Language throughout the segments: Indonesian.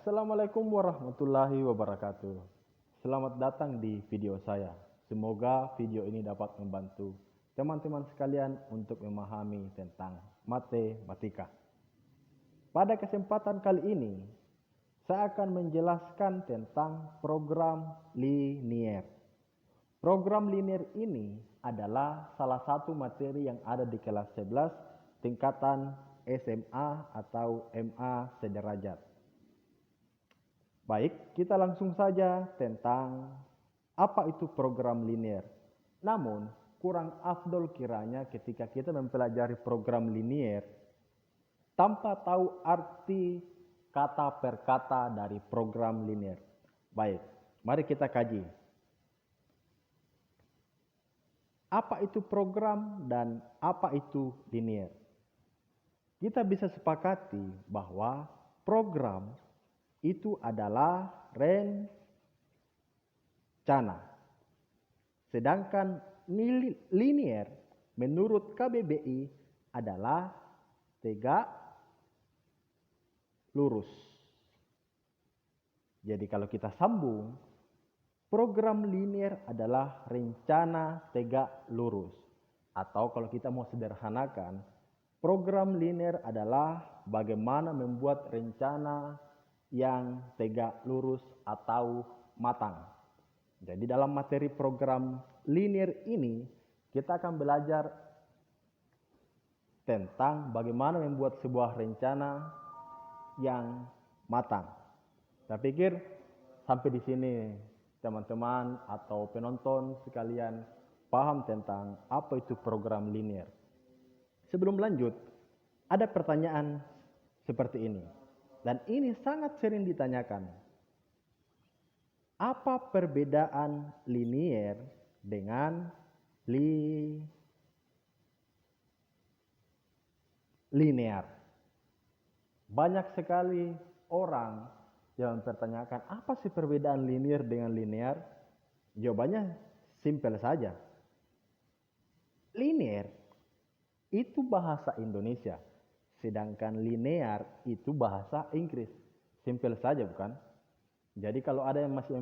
Assalamualaikum warahmatullahi wabarakatuh. Selamat datang di video saya. Semoga video ini dapat membantu teman-teman sekalian untuk memahami tentang matematika. Pada kesempatan kali ini, saya akan menjelaskan tentang program linier. Program linier ini adalah salah satu materi yang ada di kelas 11 tingkatan SMA atau MA sederajat. Baik, kita langsung saja tentang apa itu program linier. Namun, kurang afdol kiranya ketika kita mempelajari program linier tanpa tahu arti kata per kata dari program linier. Baik, mari kita kaji. Apa itu program dan apa itu linier? Kita bisa sepakati bahwa program itu adalah rencana. Sedangkan linier menurut KBBI adalah tegak lurus. Jadi kalau kita sambung, program linier adalah rencana tegak lurus. Atau kalau kita mau sederhanakan, program linier adalah bagaimana membuat rencana yang tegak lurus atau matang. Jadi dalam materi program linier ini, kita akan belajar tentang bagaimana membuat sebuah rencana yang matang. Saya pikir sampai di sini teman-teman atau penonton sekalian paham tentang apa itu program linier. Sebelum lanjut, ada pertanyaan seperti ini. Dan ini sangat sering ditanyakan. Apa perbedaan linier dengan linear? Banyak sekali orang yang mempertanyakan, apa sih perbedaan linier dengan linear? Jawabannya simpel saja. Linier itu bahasa Indonesia. Sedangkan linear itu bahasa Inggris. Simpel saja bukan? Jadi kalau ada yang masih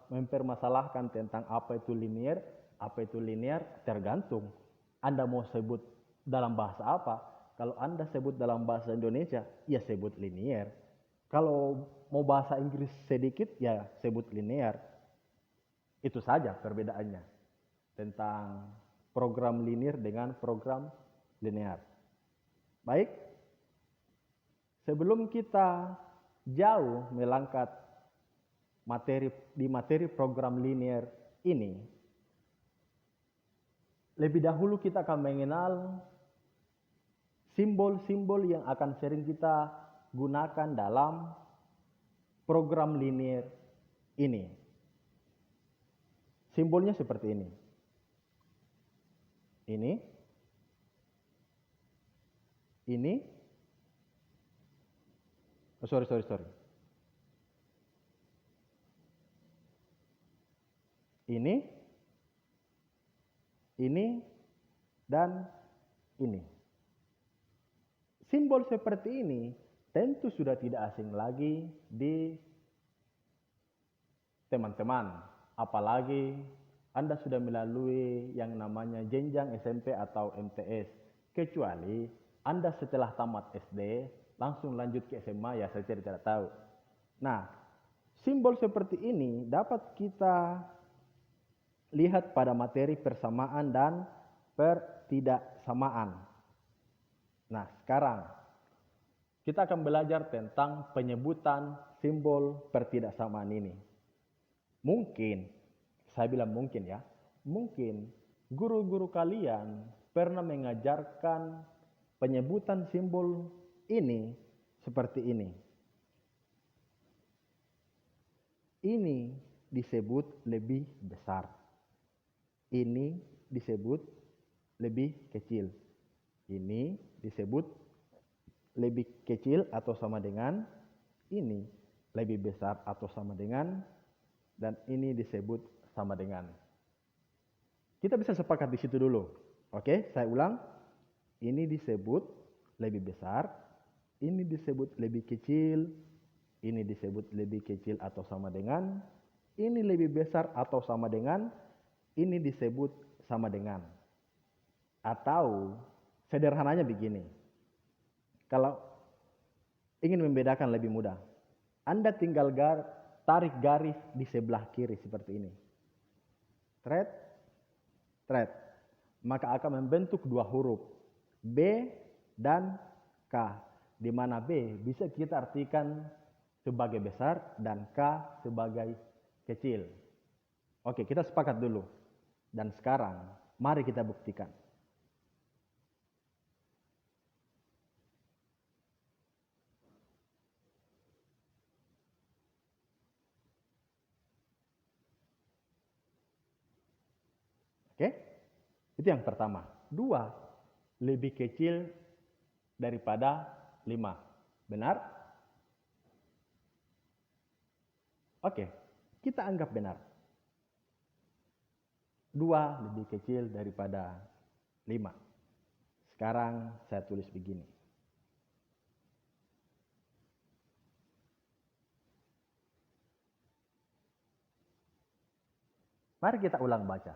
mempermasalahkan tentang apa itu linear, tergantung. Anda mau sebut dalam bahasa apa? Kalau Anda sebut dalam bahasa Indonesia, ya sebut linear. Kalau mau bahasa Inggris sedikit, ya sebut linear. Itu saja perbedaannya tentang program linear dengan program linear. Baik. Sebelum kita jauh melangkah materi program linier ini, lebih dahulu kita akan mengenal simbol-simbol yang akan sering kita gunakan dalam program linier ini. Simbolnya seperti ini. Ini. Sorry. Ini, dan ini. Simbol seperti ini tentu sudah tidak asing lagi di teman-teman. Apalagi Anda sudah melalui yang namanya jenjang SMP atau MTS. Kecuali Anda setelah tamat SD, langsung lanjut ke SMA, ya saya tidak tahu. Nah, simbol seperti ini dapat kita lihat pada materi persamaan dan pertidaksamaan. Nah, sekarang kita akan belajar tentang penyebutan simbol pertidaksamaan ini. Mungkin, saya bilang mungkin ya, mungkin guru-guru kalian pernah mengajarkan penyebutan simbol ini seperti ini. Ini disebut lebih besar. Ini disebut lebih kecil. Ini disebut lebih kecil atau sama dengan. Ini lebih besar atau sama dengan. Dan ini disebut sama dengan. Kita bisa sepakat di situ dulu. Oke, saya ulang. Ini disebut lebih besar. Ini disebut lebih kecil. ini disebut lebih kecil atau sama dengan, ini lebih besar atau sama dengan, ini disebut sama dengan. Atau sederhananya begini, kalau ingin membedakan lebih mudah, Anda tinggal tarik garis di sebelah kiri seperti ini. Thread, thread. Maka akan membentuk dua huruf, B dan K. Di mana B bisa kita artikan sebagai besar dan K sebagai kecil. Oke, kita sepakat dulu. Dan sekarang, mari kita buktikan. Oke, itu yang pertama. 2 lebih kecil daripada 5. Benar? Oke, kita anggap benar. 2 lebih kecil daripada 5. Sekarang saya tulis begini. Mari kita ulang baca.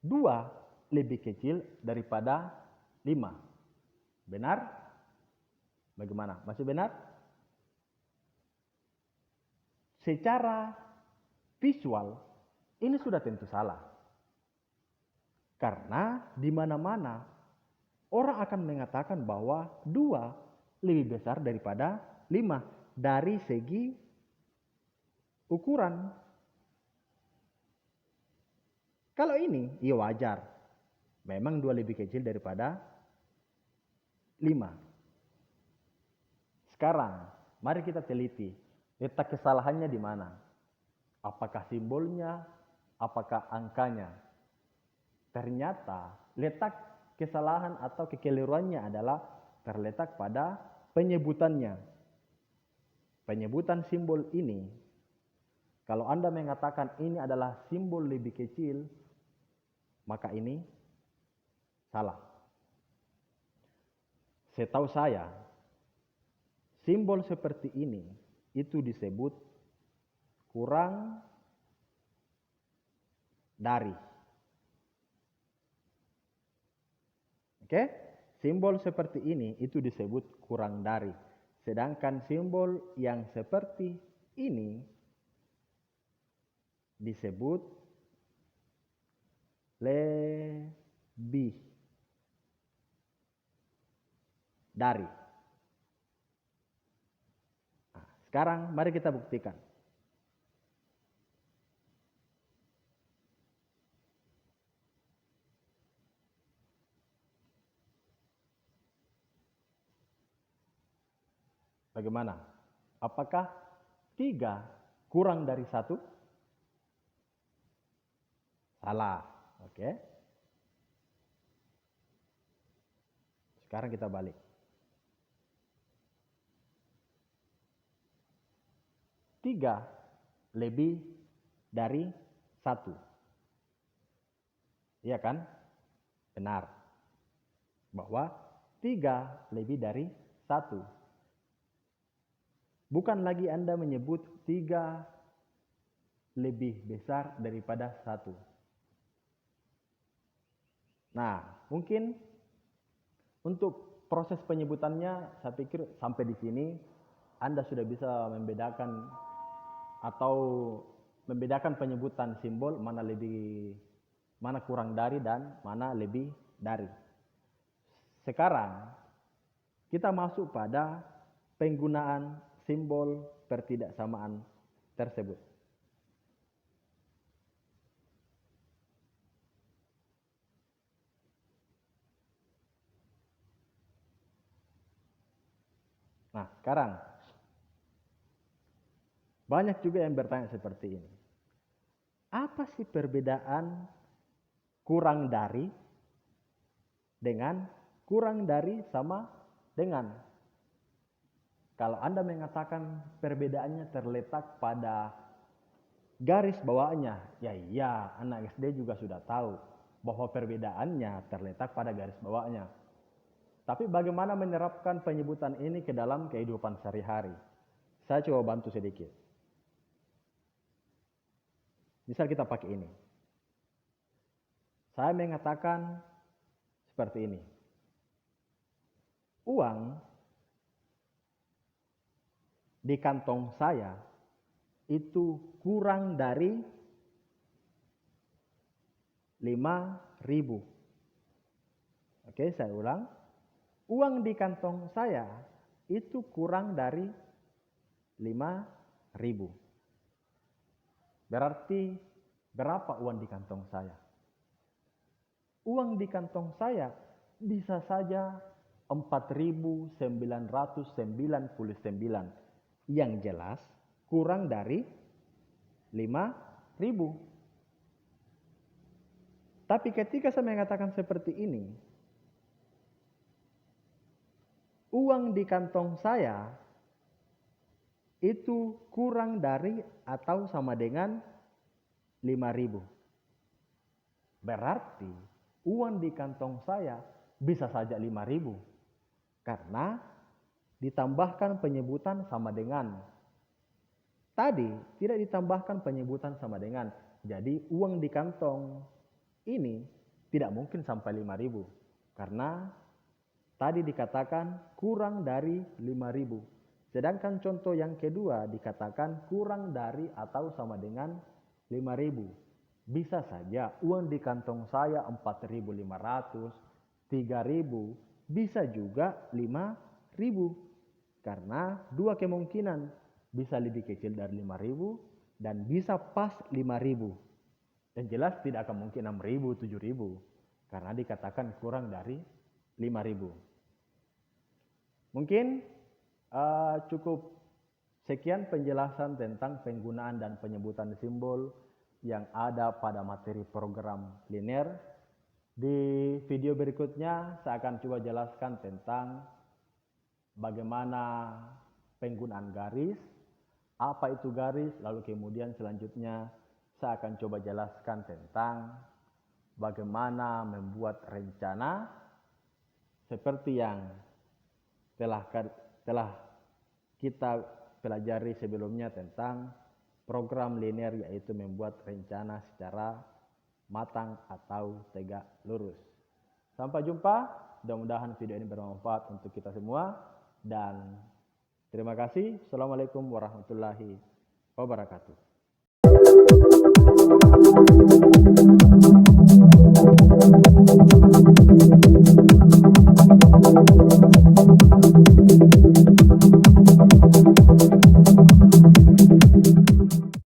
2 lebih kecil daripada 5. Benar? Bagaimana? Masih benar? Secara visual, ini sudah tentu salah. Karena di mana-mana orang akan mengatakan bahwa 2 lebih besar daripada 5 dari segi ukuran. Kalau ini, ya wajar. Memang 2 lebih kecil daripada 5. Sekarang, mari kita teliti. Letak kesalahannya di mana? Apakah simbolnya? Apakah angkanya? Ternyata letak kesalahan atau kekeliruannya adalah terletak pada penyebutannya. Penyebutan simbol ini, kalau Anda mengatakan ini adalah simbol lebih kecil, maka ini salah. Setahu saya, simbol seperti ini itu disebut kurang dari. Oke? Simbol seperti ini itu disebut kurang dari. Sedangkan simbol yang seperti ini disebut lebih dari. Nah, sekarang mari kita buktikan. Bagaimana? Apakah 3 kurang dari 1? Salah. Oke. Sekarang kita balik. 3 lebih dari 1. Iya kan? Benar. Bahwa 3 lebih dari 1. Bukan lagi Anda menyebut 3 lebih besar daripada 1. Nah, mungkin untuk proses penyebutannya saya pikir sampai di sini Anda sudah bisa membedakan atau membedakan penyebutan simbol mana kurang dari dan mana lebih dari. Sekarang kita masuk pada penggunaan simbol pertidaksamaan tersebut. Nah, sekarang banyak juga yang bertanya seperti ini. Apa sih perbedaan kurang dari dengan kurang dari sama dengan? Kalau Anda mengatakan perbedaannya terletak pada garis bawaannya, ya iya, anak SD juga sudah tahu bahwa perbedaannya terletak pada garis bawahnya. Tapi bagaimana menerapkan penyebutan ini ke dalam kehidupan sehari-hari? Saya coba bantu sedikit. Misal kita pakai ini. Saya mengatakan seperti ini. Uang di kantong saya itu kurang dari 5.000. Oke, saya ulang. Uang di kantong saya itu kurang dari 5.000. Berarti berapa uang di kantong saya? Uang di kantong saya bisa saja 4.999. Yang jelas kurang dari 5.000. Tapi ketika saya mengatakan seperti ini, uang di kantong saya itu kurang dari atau sama dengan 5.000. Berarti uang di kantong saya bisa saja 5.000. Karena ditambahkan penyebutan sama dengan. Tadi tidak ditambahkan penyebutan sama dengan. Jadi uang di kantong ini tidak mungkin sampai 5.000. Karena tadi dikatakan kurang dari 5.000. Sedangkan contoh yang kedua dikatakan kurang dari atau sama dengan 5.000. Bisa saja uang di kantong saya 4.500, 3.000, bisa juga 5.000. Karena dua kemungkinan, bisa lebih kecil dari 5.000 dan bisa pas 5.000. Dan jelas tidak akan mungkin 6.000, 7.000 karena dikatakan kurang dari 5.000. Mungkin cukup sekian penjelasan tentang penggunaan dan penyebutan simbol yang ada pada materi program linear. Di video berikutnya saya akan coba jelaskan tentang bagaimana penggunaan garis, apa itu garis, lalu kemudian selanjutnya saya akan coba jelaskan tentang bagaimana membuat rencana seperti yang telah kita pelajari sebelumnya tentang program linear, yaitu membuat rencana secara matang atau tegak lurus. Sampai jumpa, mudah-mudahan video ini bermanfaat untuk kita semua dan terima kasih. Assalamualaikum warahmatullahi wabarakatuh.